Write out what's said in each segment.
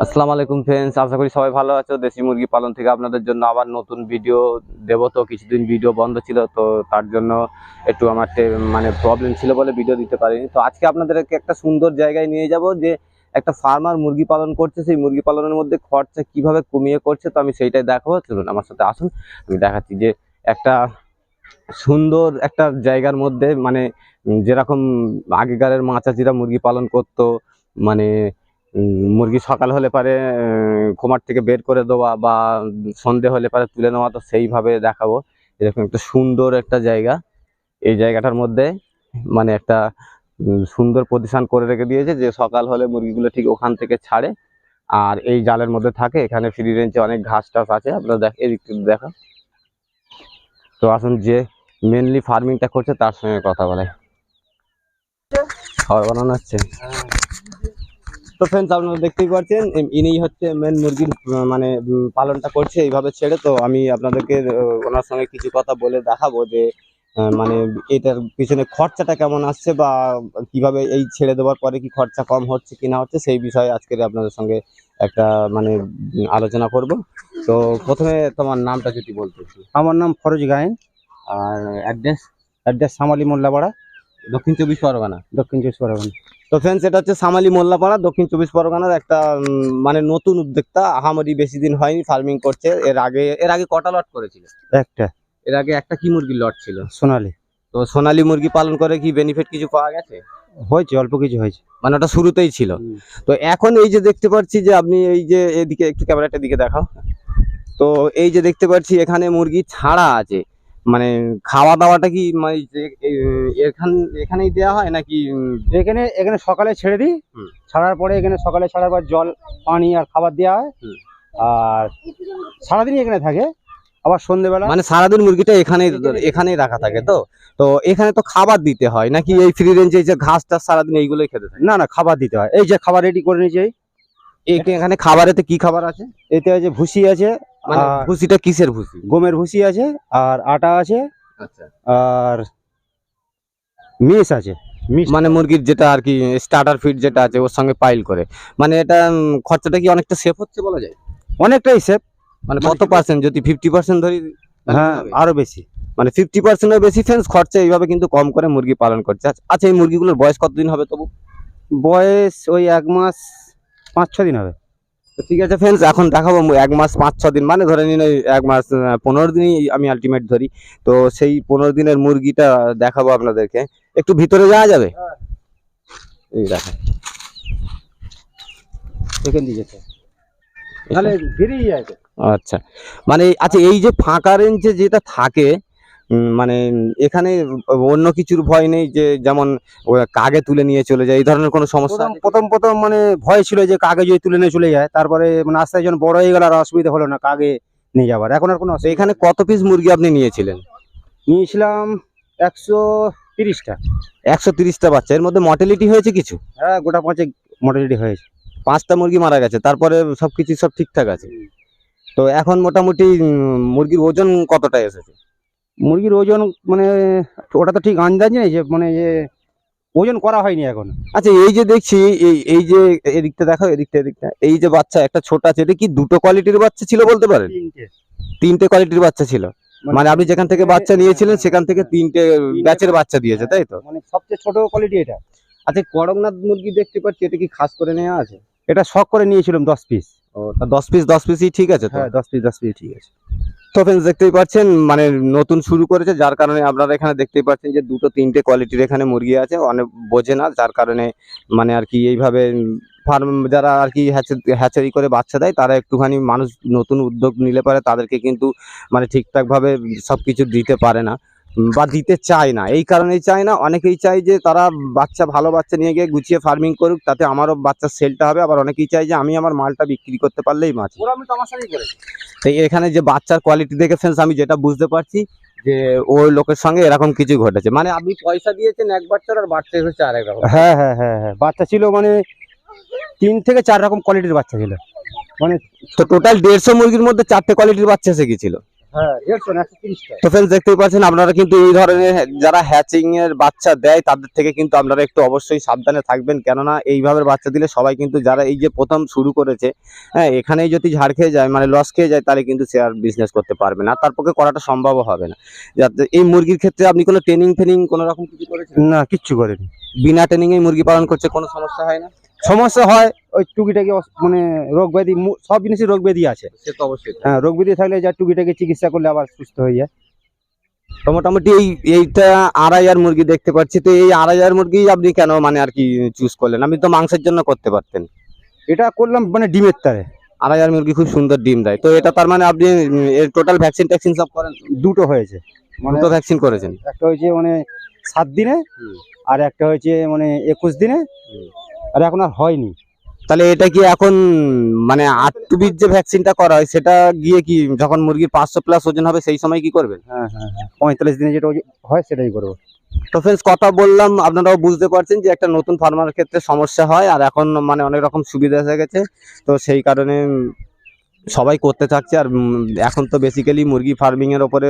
আসসালামু আলাইকুম ফ্রেন্ডস, আশা করি সবাই ভালো আছো। দেশি মুরগি পালন থেকে আপনাদের জন্য আবার নতুন ভিডিও দেবো। তো কিছুদিন ভিডিও বন্ধ ছিল, তো তার জন্য একটু আমার মানে প্রবলেম ছিল বলে ভিডিও দিতে পারিনি। তো আজকে আপনাদেরকে একটা সুন্দর জায়গায় নিয়ে যাব, যে একটা ফার্মার মুরগি পালন করছে। সেই মুরগি পালনের মধ্যে খরচা কিভাবে কমিয়ে করছে, তো আমি সেইটাই দেখাবো। চলুন আমার সাথে আসুন, আমি দেখাচ্ছি যে একটা সুন্দর একটা জায়গার মধ্যে, মানে যেরকম আগেকারের মা চাচিরা মুরগি পালন করতো, মানে মুরগি সকাল হলে পারে খোমার থেকে বের করে দেওয়া, বা সন্ধে হলে পারে তুলে নেওয়া, তো সেইভাবে দেখাবো। এরকম একটা সুন্দর একটা জায়গা, এই জায়গাটার মধ্যে মানে একটা সুন্দর পজিশন করে রেখে দিয়েছে, যে সকাল হলে মুরগিগুলো ঠিক ওখান থেকে ছাড়ে, আর এই জালের মধ্যে থাকে। এখানে ফ্রি রেঞ্জে অনেক ঘাস টাস আছে, আপনারা এদিক থেকে দেখা। তো আসুন, যে মেনলি ফার্মিংটা করছে তার সঙ্গে কথা বলে। খাবার বানানো হচ্ছে। তো ফ্রেন্ডস, আপনারা দেখতেই পাচ্ছেন, ইনি হচ্ছে মেন মুরগির মানে পালনটা করছে এইভাবে ছেড়ে। তো আমি আপনাদেরকে ওনার সঙ্গে কিছু কথা বলে দেখাবো, যে মানে এটার পিছনে খরচাটা কেমন আসছে, বা কিভাবে এই ছেড়ে দেওয়ার পরে কি খরচা কম হচ্ছে কি না হচ্ছে, সেই বিষয়ে আজকের আপনাদের সঙ্গে একটা মানে আলোচনা করব। তো প্রথমে তোমার নামটা যদি বলতে। আমার নাম ফরজ গায়েন। আর অ্যাড্রেস? অ্যাড্রেস সামালি মোল্লাপাড়া, দক্ষিণ চব্বিশ পরগনা। দক্ষিণ চব্বিশ পরগনা। তো ফ্রেন্ডস, এটা হচ্ছে সামালি মোল্লাপাড়া, দক্ষিণ চব্বিশ পরগনার একটা মানে নতুন উদ্যোক্তা। আহামরি বেশি দিন হয়নি ফার্মিং করছে। এর আগে কটা লট করেছিল? একটা এর আগে একটা কি মুরগির লট ছিল? সোনালি। তো সোনালী মুরগি পালন করে কি বেনিফিট কিছু পাওয়া গেছে? হয়েছে, অল্প কিছু হয়েছে। মানে ওটা শুরুতেই ছিল। তো এখন এই যে দেখতে পাচ্ছি, যে আপনি এই যে এদিকে একটু ক্যামেরাটার দিকে দেখাও। তো এই যে দেখতে পাচ্ছি এখানে মুরগি ছাড়া আছে, মানে খাওয়া দাওয়াটা কি মানে এখানেই দেওয়া হয় নাকি? এখানে এখানে সকালে ছেড়ে দিই, ছাড়ার পরে এখানে সকালে ছাড়ার পর জল পানি আর খাবার দেওয়া হয়। আর সারাদিনই এখানে থাকে, আবার সন্ধ্যেবেলা মানে সারাদিন মুরগিটা এখানেই রাখা থাকে। তো তো এখানে তো খাবার দিতে হয় নাকি? এই ফ্রি রেঞ্জে যে ঘাস টাস সারাদিন এইগুলোই খেতে থাকে? না না, খাবার দিতে হয়। এই যে খাবার রেডি করে নিয়েছে, এখানে খাবারেতে কি খাবার আছে? এতে আছে ভুসি আছে, মানে আর ভুসিটা কিসের ভুসি? গমের ভুসি আছে, আর আটা আছে, আচ্ছা, আর মিস আছে। মিস মানে মুরগির যেটা আর কি স্টার্টার ফিড যেটা আছে ওর সঙ্গে পাইল করে। মানে এটা খরচাটা কি অনেকটা সেফ হচ্ছে বলা যায়? অনেকটাই সেফ। মানে কত পার্সেন্ট, যদি 50% ধরি? হ্যাঁ, আরো বেশি। মানে 50%-এর বেশি ফ্রেন্ডস খরচা এইভাবে কিন্তু কম করে মুরগি পালন করছে। আচ্ছা, এই মুরগিগুলোর বয়স কতদিন হবে তবু? বয়স ওই 1 মাস 5-6 দিন হবে। তো ঠিক আছে ফ্রেন্ডস, এখন দেখাবো 1 মাস 5-6 দিন, মানে ধরে নিন 1 মাস 15 দিনই আমি আলটিমেট ধরি। তো সেই 15 দিনের মুরগিটা দেখাবো আপনাদেরকে। একটু ভিতরে যাওয়া যাবে? এই দেখেন, এখান দিয়ে যেতে তাহলে বেরিয়ে যায় তো। আচ্ছা, মানে আচ্ছা, এই যে ফাঁকা রেঞ্জে যেটা থাকে, মানে এখানে অন্য কিছুর ভয় নেই, যে যেমন কাগে তুলে নিয়ে চলে যায়, এই ধরনের কোনো সমস্যা আছে কি? প্রথম মানে ভয় ছিল যে কাগে যদি তুলে নিয়ে চলে যায়, তারপরে মানে আস্তে আস্তে যখন বড় হয়ে গেল আর অসুবিধা হলো না কাগে নিয়ে যাবার। এখন আর কোনো তো এখানে কত পিস মুরগি আপনি নিয়েছিলেন? নিয়েছিলাম 130টা। 130টা বাচ্চা। এর মধ্যে মর্টালিটি হয়েছে কিছু? হ্যাঁ, গোটা 5 মোটামুটি হয়েছে। 5টা মুরগি মারা গেছে, তারপরে সবকিছু সব ঠিকঠাক আছে। তো এখন মোটামুটি মুরগির ওজন কতটা এসেছে? মুরগির ওজন মানে ওটা তো ঠিক আন্দাজ নেই, যে মানে যে ওজন করা হয়নি এখন। আচ্ছা, এই যে দেখছি, এই যে এদিকটা দেখো, এদিকটা এই যে বাচ্চা একটা ছোট আছে, এটা কি দুটো কোয়ালিটির বাচ্চা ছিল বলতে পারেন? 3টে কোয়ালিটির বাচ্চা ছিল। মানে আপনি যেখান থেকে বাচ্চা নিয়েছিলেন সেখান থেকে 3টে ব্যাচের বাচ্চা দিয়েছে, তাই তো? মানে সবচেয়ে ছোট কোয়ালিটি এটা। আচ্ছা, করকনাথ মুরগি দেখতে পাচ্ছি, এটা কি খাস করে নেওয়া আছে? এটা শখ করে নিয়েছিলাম 10 পিস। ও, তা 10 পিসই ঠিক আছে তো? হ্যাঁ, 10 পিস ঠিক আছে। তো ফ্রেন্ডস, দেখতেই পাচ্ছেন, মানে নতুন শুরু করেছে, যার কারণে আপনারা এখানে দেখতেই পাচ্ছেন যে 2-3টে কোয়ালিটির এখানে মুরগি আছে। অনেক বোঝে না, যার কারণে মানে আর কি এইভাবে ফার্ম যারা আর কি হ্যাচারি করে বাচ্চা দেয়, তারা একটুখানি মানুষ নতুন উদ্যোগ নিলে পারে তাদেরকে কিন্তু মানে ঠিকঠাকভাবে সবকিছু দিতে পারে না, বা দিতে চায় না। এই কারণেই চায় না, অনেকেই চায় যে তারা ভালো বাচ্চা নিয়ে গিয়ে গুছিয়ে ফার্মিং করুক, তাতে আমারও বাচ্চার সেলটা হবে। আবার অনেকেই চায় যে আমি আমার মালটা বিক্রি করতে পারলেই মাছ। আমি তো আমার সাথেই করেছি। তো এখানে যে বাচ্চার কোয়ালিটি দেখে ফ্রেন্ডস, আমি যেটা বুঝতে পারছি যে ওই লোকের সঙ্গে এরকম কিছু ঘটেছে। মানে আপনি পয়সা দিয়েছেন এক বাচ্চার, আর বাচ্চা এসেছে আরেক রকম। হ্যাঁ হ্যাঁ হ্যাঁ হ্যাঁ, বাচ্চা ছিল মানে 3 থেকে 4 রকম কোয়ালিটির বাচ্চা ছিল। মানে তো টোটাল 150 মুরগির মধ্যে 4টে কোয়ালিটির বাচ্চা এসে গেছিল। হ্যাঁ 150 না 130 টাকা। তো ফ্রেন্ডস দেখতেই পাচ্ছেন আপনারা কিন্তু এই ধরনের যারা হ্যাচিং এর বাচ্চা দেয় তাদের থেকে কিন্তু আপনারা একটু অবশ্যই সাবধানে থাকবেন, কেননা এইভাবে বাচ্চা দিলে সবাই কিন্তু যারা এই যে প্রথম শুরু করেছে, হ্যাঁ এখানেই যদি ঝাড় খেয়ে যায় মানে লস খেয়ে যায়, তাহলে কিন্তু সে আর বিজনেস করতে পারবে না, তার পক্ষে করাটা সম্ভব হবে না। যাতে এই মুরগির ক্ষেত্রে আপনি কোনো ট্রেনিং ফেনিং কোনো রকম কিছু করেছেন? না কিচ্ছু করেনি। বিনা ট্রেনিং এ মুরগি পালন করছে, কোনো সমস্যা হয় না? সমস্যা হয় ওই টুকিটাকি মানে রোগ ব্যাধি, সব জিনিসই রোগ ব্যাধি আছে। সে তো অবশ্যই। হ্যাঁ রোগ ব্যাধি থাকলে যা টুকিটাকি চিকিৎসা করলে আবার সুস্থ হয়ে যায়। তো মোটামুটি এইটা 2.5 মুরগি দেখতে পাচ্ছি, তো এই 2.5 মুরগি আপনি কেন মানে আর কি চুজ করলেন? আপনি তো মাংসের জন্য করতে পারতেন। এটা করলাম মানে ডিমের তারে। 2.5 মুরগি খুব সুন্দর ডিম দেয়, তো এটা তার মানে আপনি এর টোটাল ভ্যাকসিন ট্যাকসিন সব করেন? দুটো হয়েছে, মানে দুটো ভ্যাকসিন করেছেন? একটা হয়েছে মানে 7 দিনে, আর একটা হয়েছে মানে 21 দিনে, আর এখন আর হয়নি। তাহলে এটা কি এখন মানে 8 বীজ যে ভ্যাকসিনটা করা হয় সেটা গিয়ে কি যখন মুরগির 500 প্লাস ওজন হবে সেই সময় কি করবেন? হ্যাঁ 45 দিনে যেটা হয় সেটাই করবো। তো ফ্রেন্ডস কথা বললাম, আপনারাও বুঝতে পারছেন যে একটা নতুন ফার্মার ক্ষেত্রে সমস্যা হয়, আর এখন মানে অনেক রকম সুবিধা এসে গেছে, তো সেই কারণে সবাই করতে থাকছে। আর এখন তো বেসিক্যালি মুরগি ফার্মিং এর উপরে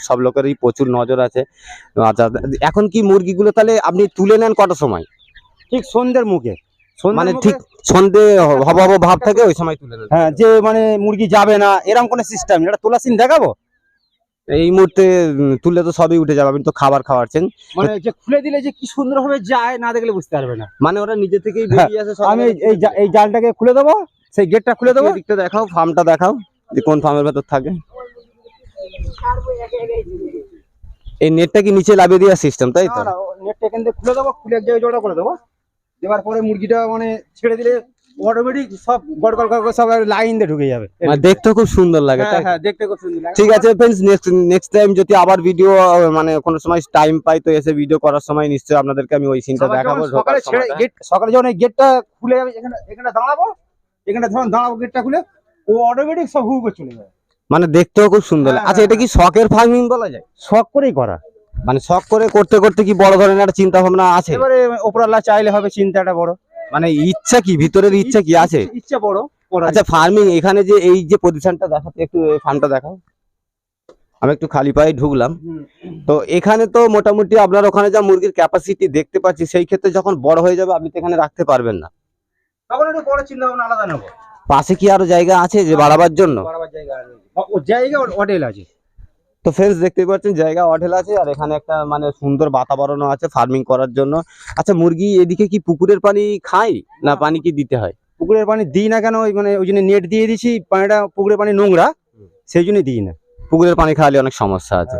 সব লোকেরই প্রচুর নজর আছে। আচ্ছা, এখন কি মুরগিগুলো তাহলে আপনি তুলে নেন কটার সময়? ঠিক সন্ধ্যের মুখে, মানে ঠিক সন্ধে হব হব ভাব থাকে ওই সময় তুলে নেন? হ্যাঁ, যে মানে মুরগি যাবে না এরকম কোনো সিস্টেম, এটা তোলা সিন দেখাবো। এই মুহূর্তে তুললে তো সবই উঠে যাবে, আপনি তো খাবার খাওয়াচ্ছেন। মানে যে খুলে দিলে যে কি সুন্দর ভাবে যায়, না দেখলে বুঝতে পারবে না। মানে ওরা নিজে থেকেই বেরিয়ে আসে? আমি এই জালটাকে খুলে দেবো, সেই গেটটা খুলে দেবো। দিকটা দেখাও, ফার্মটা দেখাও যে কোন ফার্মের ভেতর থাকে। এই নেটটা কি নিচে লাভিয়ে দেওয়ার সিস্টেম, তাই তো? নেটটা এখান থেকে খুলে দেবো, খুলে এক জায়গায় জোড়া করে দেবো, দেওয়ার পরে মুরগিটা মানে ছেড়ে দিলে অটোমেটিক সব গড় গড় গড় সব লাইন দিয়ে ঢুকে যাবে। মানে দেখতে খুব সুন্দর লাগে, তাই? হ্যাঁ দেখতে খুব সুন্দর লাগে। ঠিক আছে ফ্রেন্ডস, নেক্সট টাইম যদি আবার ভিডিও মানে কোনো সময় টাইম পাই তো এসে ভিডিও করার সময় নিশ্চয়ই আপনাদেরকে আমি ওই সিনটা দেখাবো। সকালে ছেড়ে সকালে যখন এই গেটটা খুলে যাবে, এখানে দাঁড়াবো, এখানে ধরুন দাঁড়াবো গেটটা খুলে, ও অটোমেটিক সব হু করে চলে যাবে। মানে দেখতেও খুব সুন্দর লাগে। আচ্ছা, এটা কি শখের ফার্মিং বলা যায়? শখ করেই করা, মানে শখ করে করতে করতে কি বড় ধরনের একটা চিন্তা ভাবনা আছে? এবারে ওপরওয়ালা চাইলে হবে, চিন্তাটা বড়, মানে ইচ্ছা কি, ভিতরের ইচ্ছা কি আছে? ইচ্ছা বড়। আচ্ছা, ফার্মিং এখানে যে এই যে পজিশনটা দেখাতে, একটু ফার্মটা দেখাও। আমি একটু খালি পায়ে ঢুকলাম, তো এখানে তো মোটামুটি আপনার ওখানে যা মুরগির ক্যাপাসিটি দেখতে পাচ্ছি, সেই ক্ষেত্রে যখন বড় হয়ে যাবে আপনি তো এখানে রাখতে পারবেন না, তখন একটু বড় চিন্তা ভাবনা আলাদা নেবো। পাশে কি আরো জায়গা আছে যে বাড়াবার জন্য? বাড়াবার জায়গা আছে, ও জায়গা হোটেল আছে। তো ফ্রেন্ডস দেখতেই পাচ্ছেন জায়গা হোটেল আছে, আর এখানে একটা মানে সুন্দর বাতাবরণও আছে ফার্মিং করার জন্য। আচ্ছা, মুরগি এদিকে কি পুকুরের পানি খায় না পানি কি দিতে হয়? পুকুরের পানি দিই না কেন, ওই মানে ওই জন্য নেট দিয়ে দিছি, পানিটা পুকুরের পানি নোংরা, সেই জন্য দিই না। পুকুরের পানি খাওয়ালে অনেক সমস্যা আছে।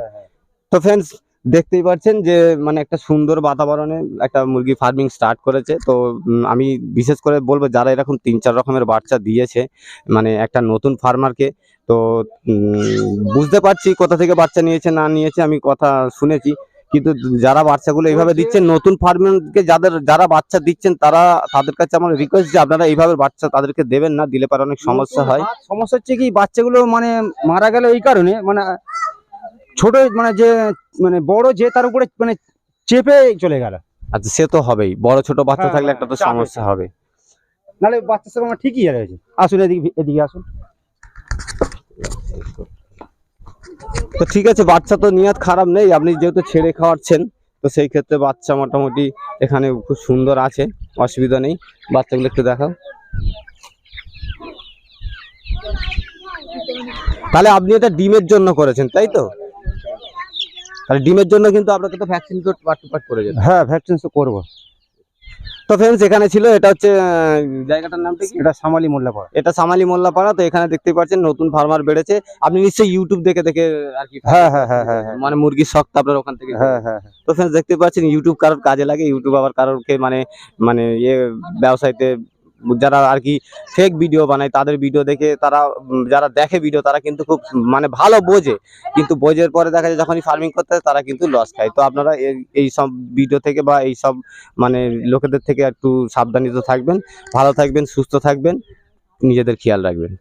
তো ফ্রেন্ডস দেখতেই পাচ্ছেন যে মানে একটা সুন্দর বাতাবরণে একটা মুরগি ফার্মিং স্টার্ট করেছে। তো আমি বিশেষ করে বলবো যারা এরকম 3-4 রকমের বাচ্চা দিয়েছে মানে একটা নতুন ফার্মারকে, তো বুঝতে পারছি কোথা থেকে বাচ্চা নিয়েছে না নিয়েছে, আমি কথা শুনেছি, কিন্তু যারা বাচ্চাগুলো এইভাবে দিচ্ছেন নতুন ফার্মারকে, যারা বাচ্চা দিচ্ছেন তাদের কাছে আমার রিকোয়েস্ট যে আপনারা এইভাবে বাচ্চা তাদেরকে দেবেন না, দিলে পরে অনেক সমস্যা হয়। সমস্যা হচ্ছে কি, বাচ্চাগুলো মানে মারা গেল এই কারণে, মানে ছোট মানে যে মানে বড় যে তার উপরে মানে চেপে চলে গেল। আচ্ছা, সে তো হবেই, বড় ছোট বাচ্চা হ্যাঁ, থাকলে একটা তো চাপে। সমস্যা হবে। নাহলে বাচ্চার সঙ্গে আমার ঠিকই রয়েছে। আসুন এদিকে আসুন। তো ঠিক আছে, বাচ্চা তো নিয়াত খারাপ নেই, আপনি যেহেতু ছেড়ে খাওয়াচ্ছেন তো সেই ক্ষেত্রে বাচ্চা মোটামুটি এখানে খুব সুন্দর আছে, অসুবিধা নেই। বাচ্চাগুলো একটু দেখাও। তাহলে আপনি এটা ডিমের জন্য করেছেন, তাই তো? তাহলে ডিমের জন্য কিন্তু আপনাকে তো ভ্যাকসিন পার্ট করে যেতে। হ্যাঁ ভ্যাকসিন তো করবো। তো ফ্রেন্ডস এখানে ছিল, এটা হচ্ছে জায়গাটার নামটা কি? এটা সামালি মোল্লাপাড়া। এটা সামালি মোল্লাপাড়া। তো এখানে দেখতে পাচ্ছেন নতুন ফার্মার বেড়েছে, আপনি নিশ্চয়ই ইউটিউব দেখে দেখে আর কি, হ্যাঁ হ্যাঁ হ্যাঁ হ্যাঁ মানে মুরগির শখ আপনার ওখান থেকে। হ্যাঁ হ্যাঁ। তো ফ্রেন্ডস দেখতে পাচ্ছেন ইউটিউব কারোর কাজে লাগে, ইউটিউব আবার কারোরকে মানে মানে ব্যবসায়ীতে যারা আর কি ফেক ভিডিও বানায় তাদের ভিডিও দেখে তারা যারা দেখে ভিডিও তারা কিন্তু খুব মানে ভালো বোঝে, কিন্তু বোঝের পরে দেখা যায় যখনই ফার্মিং করতে হয় তারা কিন্তু লস খায়। তো আপনারা এই সব ভিডিও থেকে বা এই সব মানে লোকেদের থেকে একটু সাবধানিত থাকবেন, ভালো থাকবেন, সুস্থ থাকবেন, নিজেদের খেয়াল রাখবেন।